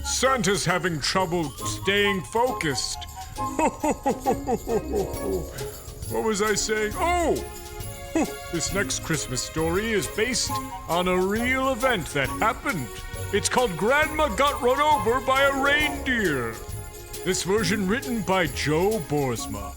Santa's having trouble staying focused. What was I saying? Oh! This next Christmas story is based on a real event that happened. It's called Grandma Got Run Over by a Reindeer. This version written by Joe Boersma.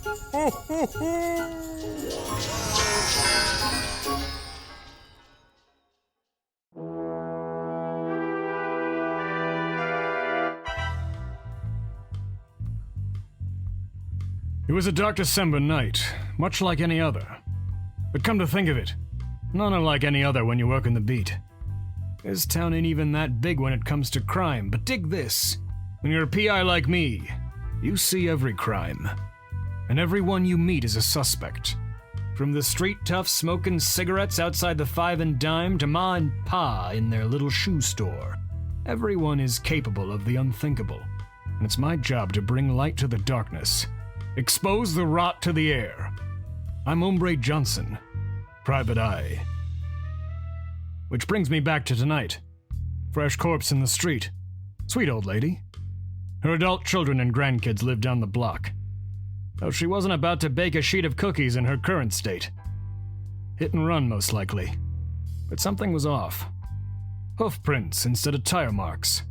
It was a dark December night, much like any other. But come to think of it, none are like any other when you work in the beat. This town ain't even that big when it comes to crime, but dig this. When you're a PI like me, you see every crime. And everyone you meet is a suspect. From the street toughs smoking cigarettes outside the Five and Dime to Ma and Pa in their little shoe store. Everyone is capable of the unthinkable. And it's my job to bring light to the darkness. Expose the rot to the air. I'm Hombre Johnson, Private Eye. Which brings me back to tonight. Fresh corpse in the street. Sweet old lady. Her adult children and grandkids live down the block. Though she wasn't about to bake a sheet of cookies in her current state. Hit and run, most likely. But something was off. Hoof prints instead of tire marks.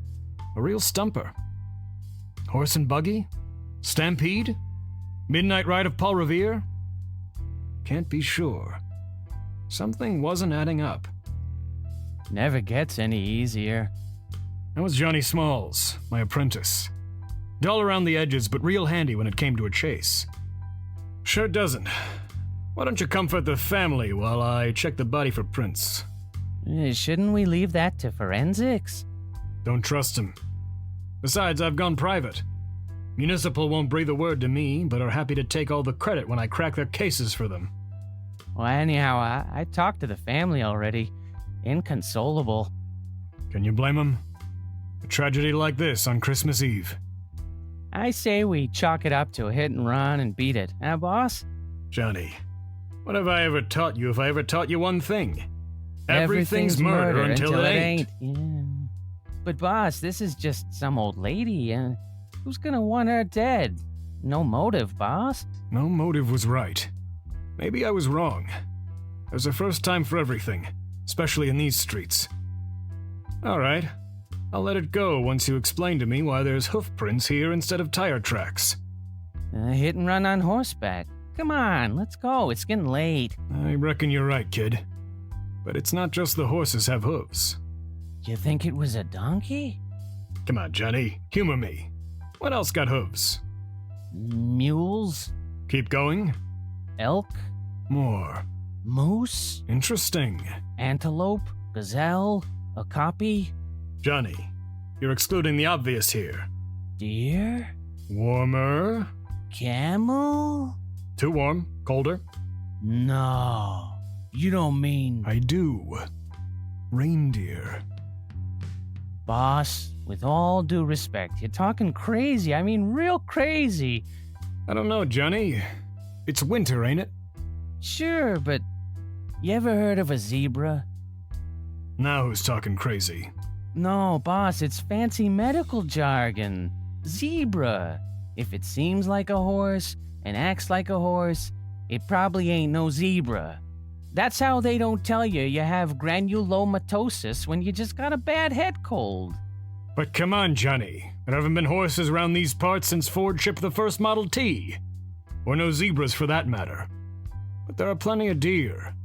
A real stumper. Horse and buggy? Stampede? Midnight ride of Paul Revere? Can't be sure. Something wasn't adding up. Never gets any easier. That was Johnny Smalls, my apprentice. Dull around the edges, but real handy when it came to a chase. Sure doesn't. Why don't you comfort the family while I check the body for prints? Shouldn't we leave that to forensics? Don't trust him. Besides, I've gone private. Municipal won't breathe a word to me, but are happy to take all the credit when I crack their cases for them. Well, anyhow, I talked to the family already. Inconsolable. Can you blame them? A tragedy like this on Christmas Eve. I say we chalk it up to a hit and run and beat it, huh, boss? Johnny, what have I ever taught you if I ever taught you one thing? Everything's murder until it ain't. Yeah. But boss, this is just some old lady, and who's gonna want her dead? No motive, boss. No motive was right. Maybe I was wrong. There's a first time for everything, especially in these streets. All right, I'll let it go once you explain to me why there's hoof prints here instead of tire tracks. Hit and run on horseback. Come on, let's go. It's getting late. I reckon you're right, kid. But it's not just the horses have hooves. You think it was a donkey? Come on, Johnny, humor me. What else got hooves? Mules? Keep going. Elk? More. Moose? Interesting. Antelope? Gazelle? Okapi? Johnny, you're excluding the obvious here. Deer? Warmer? Camel? Too warm. Colder? No. You don't mean... I do. Reindeer. Boss, with all due respect, you're talking crazy. I mean, real crazy. I don't know, Johnny. It's winter, ain't it? Sure, but you ever heard of a zebra? Now who's talking crazy? No, boss, it's fancy medical jargon. Zebra. If it seems like a horse and acts like a horse, it probably ain't no zebra. That's how they don't tell you have granulomatosis when you just got a bad head cold. But come on, Johnny. There haven't been horses around these parts since Ford shipped the first Model T. Or no zebras for that matter. But there are plenty of deer.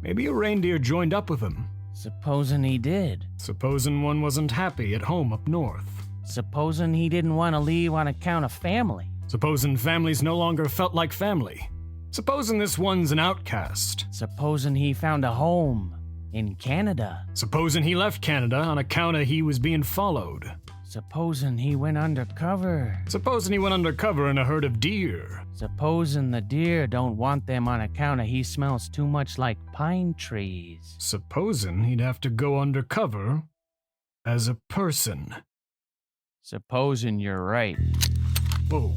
Maybe a reindeer joined up with them. Supposing he did. Supposing one wasn't happy at home up north. Supposing he didn't want to leave on account of family. Supposing families no longer felt like family. Supposing this one's an outcast. Supposing he found a home in Canada. Supposing he left Canada on account of he was being followed. Supposing he went undercover. Supposing he went undercover in a herd of deer. Supposing the deer don't want them on account of he smells too much like pine trees. Supposing he'd have to go undercover as a person. Supposing you're right. Whoa.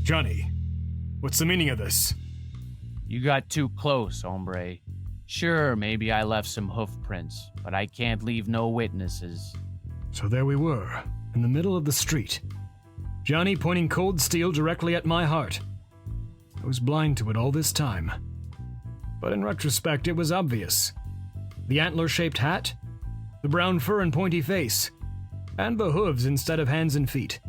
Johnny, what's the meaning of this? You got too close, hombre. Sure, maybe I left some hoof prints, but I can't leave no witnesses. So there we were, in the middle of the street. Johnny pointing cold steel directly at my heart. I was blind to it all this time. But in retrospect, it was obvious. The antler-shaped hat, the brown fur and pointy face, and the hooves instead of hands and feet.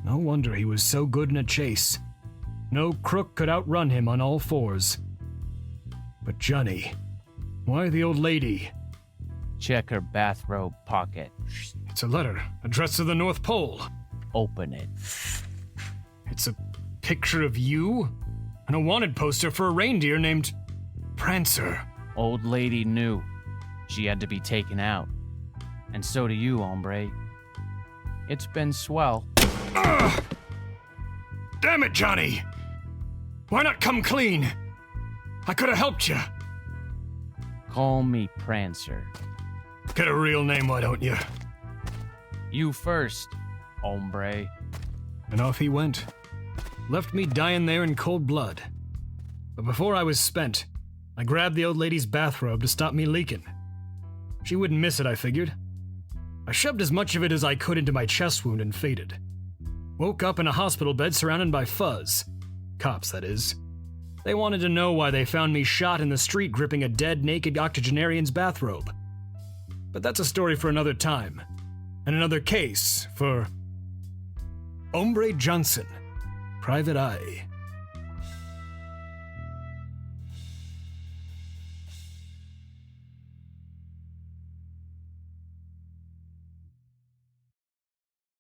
No wonder he was so good in a chase. No crook could outrun him on all fours. But Johnny, why the old lady? Check her bathrobe pocket. It's a letter addressed to the North Pole. Open it. It's a picture of you and a wanted poster for a reindeer named Prancer. Old lady knew she had to be taken out. And so do you, hombre. It's been swell. Ugh! Damn it, Johnny! Why not come clean? I could have helped you. Call me Prancer. Get a real name, why don't you? You first, hombre. And off he went. Left me dying there in cold blood. But before I was spent, I grabbed the old lady's bathrobe to stop me leaking. She wouldn't miss it, I figured. I shoved as much of it as I could into my chest wound and faded. Woke up in a hospital bed surrounded by fuzz. Cops, that is. They wanted to know why they found me shot in the street gripping a dead, naked octogenarian's bathrobe. But that's a story for another time. And another case for Hombre Johnson, Private Eye.